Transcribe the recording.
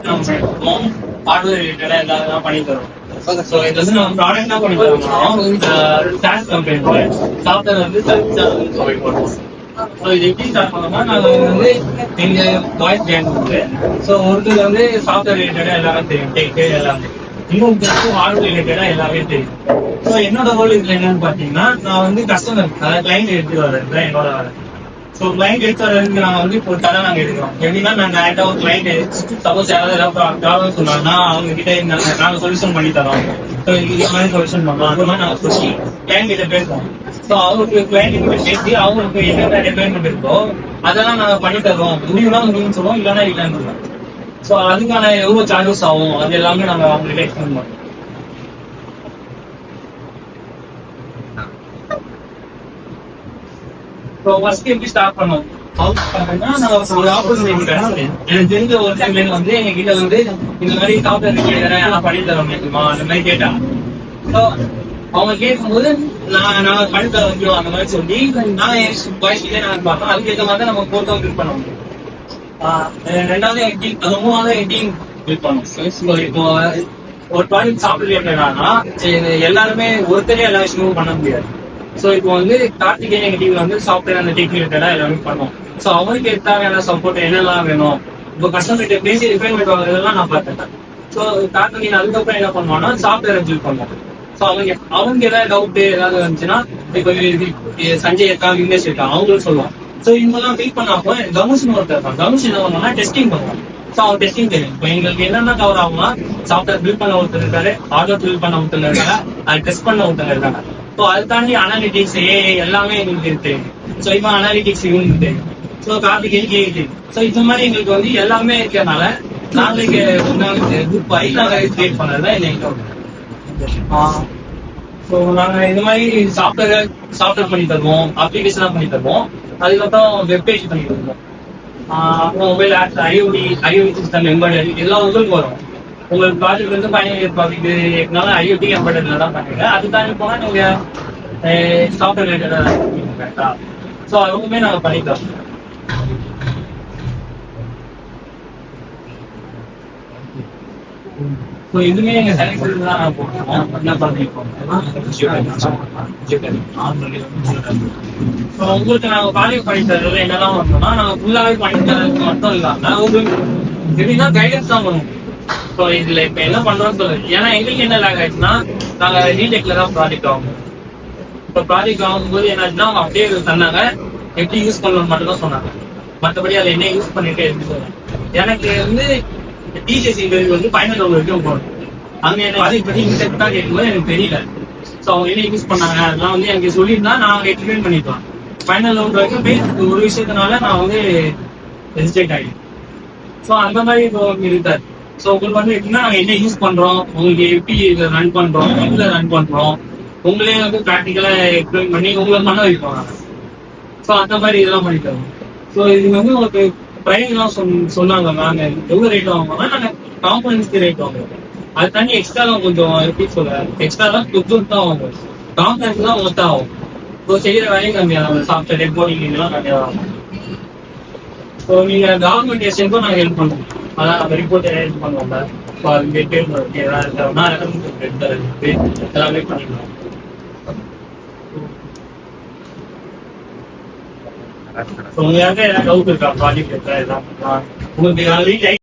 Hardware ரிலேட்டடா எல்லாரும் பண்ணி தரோம். ஸோ இது வந்து நம்ம ப்ராடக்ட் என்ன பண்ணி தரோம், சாஸ் கம்பெனி சாஃப்ட்வேர் வந்து சர்வீஸாக வந்து ப்ரொவைட் பண்ணுவோம். ஸோ இது எப்படி ஸ்டார்ட் பண்ணோம்னா, நாங்கள் வந்து எங்க பாய்ஸ் கேங் வந்து ஸோ ஒருத்தர் வந்து சாஃப்ட்வேர் ரிலேட்டடா எல்லாரும் தெரியும், டெக் எல்லாமே. இன்னொரு ஹார்ட்வேர் ரிலேட்டடா எல்லாமே தெரியும். ஸோ என்னோட ரோல் இதுல என்னன்னு பாத்தீங்கன்னா, நான் வந்து கஸ்டமர் அதாவது கிளைண்ட் எடுத்து வரது என்னோட வேலை. ஸோ கிளைண்ட் எடுத்து வரதுக்கு நாங்கள் வந்து இப்போ தடவை நாங்கள் எடுக்கிறோம். எப்படின்னா, நாங்கள் டேரக்டா ஒரு கிளைண்ட் சப்போஸ் ஏதாவது ப்ராப்ளம் சொன்னாங்கன்னா அவங்க கிட்ட நாங்கள் சொல்யூஷன் பண்ணி தரோம். ஸோ இந்த மாதிரி சொல்யூஷன் பண்ணலாம், அந்த மாதிரி நாங்கள் சொல்லி கிளைண்ட் கிட்ட பேசுவோம். ஸோ அவங்களுக்கு கிளைண்ட் கிட்ட பேசி அவங்களுக்கு என்னென்ன ரெக்குயர்மெண்ட் இருக்கோ அதெல்லாம் நாங்கள் பண்ணி தரோம். முடியும்னா முடியும்னு சொல்லுவோம், இல்லைன்னா இல்லைன்னு சொல்லுவோம். ஸோ அதுக்கான எவ்வளவு சார்ஜஸ் ஆகும் அது எல்லாமே நாங்கள் அவங்களுக்கு எக்ஸ்பிளைன் பண்ணுவோம். ஸோ ஃபர்ஸ்ட் எப்படி ஸ்டார்ட் பண்ணோம் எனக்கு தெரிஞ்ச ஒரு டைம்ல வந்து எங்க கிட்ட வந்து இந்த மாதிரி சாஃப்ட்வேர் பண்ணி தரோம் அந்த மாதிரி கேட்டாங்க. ஸோ அவங்க கேட்கும்போது நான் பண்ணி தர வைக்கிறோம் அந்த மாதிரி சொல்லி நான் வாய்ஸ்லேயே நான் பார்த்தோம். அதுக்கேற்ற மாதிரி தான் நம்ம கோர்ட்டும் கிளிக் பண்ண முடியும். ரெண்டாவது எடிட்டிங், அது மூணாவது எடிட்டிங் கிளிக் பண்ணும். இப்போ ஒரு ப்ராடக்ட் சாஃப்ட்வேர் எல்லாருமே ஒருத்தரே எல்லா விஷயமும் பண்ண முடியாது. ஸோ இப்போ வந்து கார்த்திகேயன் எங்க டீம்ல வந்து சாஃப்ட்வேர் அந்த டெக் ரிலேட்டடா எல்லாமே பண்ணுவோம். ஸோ அவங்களுக்கு தேவையான சப்போர்ட் என்னெல்லாம் வேணும், இப்போ கஸ்டமர் கிட்ட பேசி ரிஃபைன்மெண்ட் ஆகுறதெல்லாம் நான் பார்த்துட்டேன். ஸோ கார்த்திகேயன் அதுக்கப்புறம் என்ன பண்ணுவாங்கன்னா சாஃப்ட்வேர் பில்ட் பண்ணுவோம். ஸோ அவங்க ஏதாவது டவுட் ஏதாவது வந்துச்சுன்னா, இப்போ சஞ்சய் இருக்கா, விக்னேஷ் இருக்கா, அவங்களும் சொல்லுவாங்க. ஸோ இவங்கெல்லாம் மீட் பண்ணப்போ கமிஷன் ஒருத்தர் இருக்காங்க. கமிஷன் என்ன பண்ணுவோம்னா டெஸ்டிங் பண்ணுவோம். ஸோ அவங்க டெஸ்டிங் தெரியும். இப்போ எங்களுக்கு என்னென்ன கவர் ஆகும்னா, சாஃப்ட்வேர் பில்ட் பண்ண ஒருத்தர் இருக்காரு, ஹார்ட்வேர் பில்ட் பண்ண ஒருத்தர் இருக்காங்க, அது டெஸ்ட் பண்ண ஒருத்தர் இருக்காங்க. ஸோ அதை தாண்டி அனாலிட்டிக்ஸ் எல்லாமே எங்களுக்கு தெரியும். ஸோ இப்போ அனாலிட்டிக்ஸ் இவங்களுக்கு தெரியும். ஸோ கார்த்திகேயன் தெரியும். ஸோ இந்த மாதிரி எங்களுக்கு வந்து எல்லாமே இருக்கிறதுனால நாளைக்கு குரூப் ஆகி நாங்கள் கிரியேட் பண்ணதான் எங்களுக்கு. ஸோ நாங்கள் இந்த மாதிரி சாஃப்ட்வேர் பண்ணி தருவோம், அப்ளிகேஷனாக பண்ணி தருவோம், அதுக்கப்புறம் வெப்பேஜ் பண்ணி தருவோம், அப்புறம் mobile apps, IoT system embedded இதெல்லாம் உங்களுக்கு வரும். உங்களுக்கு ப்ராஜெக்ட் வந்து பயணியர் ப்ராஜெக்ட் இருக்கனால ஐஓடி எம்பெடட்ல தான் பண்ணுங்க. அது தாண்டி போனா நீங்க சாஃப்ட்வேர் ரிலேட்டடா கரெக்டா. ஸோ அதுவுமே நாங்கள் பண்ணித்தரோம். ஸோ இதுவுமே எங்க செலக்ட் தான் நான் போட்டுருக்கோம். என்ன பண்ணிருக்கோம், உங்களுக்கு நாங்கள் ப்ராஜெக்ட் பண்ணி தரது என்னெல்லாம் பண்ணோம்னா, நாங்கள் ஃபுல்லாவே பண்ணி தரது மட்டும் இல்லாம உங்களுக்கு எப்படின்னா கைடன்ஸ் தான் பண்ணுவோம். ஸோ இதுல இப்ப என்ன பண்றோம்னு சொல்லுங்க. ஏன்னா எங்களுக்கு என்ன லேக் ஆயிடுச்சுன்னா, நாங்க ரீடெக்ல தான் ப்ராஜெக்ட் ஆகும். இப்போ ப்ராஜெக்ட் ஆகும்போது என்னாச்சுன்னா அவங்க அப்படியே சொன்னாங்க, எப்படி யூஸ் பண்ணணும்னு மட்டும் தான் சொன்னாங்க. மற்றபடி அதை என்ன யூஸ் பண்ணிட்டே இருக்கு. எனக்கு வந்து டிசிஎஸ் இன்டர்வியூ வந்து ஃபைனல் ரவுண்ட் வரைக்கும் போகணும். அங்க என்ன ப்ராஜெக்ட் பத்தி இன்டெக்டா கேட்கும்போது எனக்கு தெரியல. ஸோ அவங்க என்ன யூஸ் பண்ணாங்க அதெல்லாம் வந்து எனக்கு சொல்லியிருந்தா நான் எக்ஸ்பிளைன் பண்ணிக்கலாம். ஃபைனல் ரவுண்ட் வரைக்கும் போய் ஒரு விஷயத்தினால நான் வந்து ஹெசிடேட் ஆகிட்டேன். ஸோ அந்த மாதிரி இப்போ இருக்காது. ஸோ உங்களுக்கு வந்து எப்படின்னா நாங்கள் என்ன யூஸ் பண்றோம், உங்களுக்கு எப்படி இதை ரன் பண்றோம், எதுல ரன் பண்றோம், உங்களே வந்து ப்ராக்டிக்கலா எக்ஸ்பிளைன் பண்ணி உங்களை பண்ண வைப்போம். ஸோ அந்த மாதிரி இதெல்லாம் பண்ணி தரோம். ஸோ இது வந்து உங்களுக்கு ப்ரைஸ் எல்லாம் சொன்னாங்க. நாங்க எவ்வளவு ரேட் வாங்குவோம்னா, நாங்கள் காம்பனன்ஸ்க்கு ரேட் வாங்குவோம். அது தண்ணி எக்ஸ்ட்ரா தான் கொஞ்சம் எப்படி சொல்ல, எக்ஸ்ட்ரா தான் கொஞ்சம் தான் வாங்குவோம். காம்பனன்ஸ் தான் மொத்தம் ஆகும். இப்போ செய்யற வேலையும் கம்மியாகும், சாஃப்ட்வேர் கோடிங் இதெல்லாம் கம்மியாகும். ஸோ நீங்க டாக்குமெண்டேஷனுக்கும் நாங்கள் ஹெல்ப் பண்ணுவோம். அதான் நம்ம ரிப்போர்ட் ஹெல்ப் பண்ணுவோம்ல. ஸோ அது கேட்டு எல்லாமே பண்ணிக்கலாம். உங்களுக்கு ஏதாவது டவுட் இருக்கா ப்ராஜெக்ட் இருக்கா? உங்களுக்கு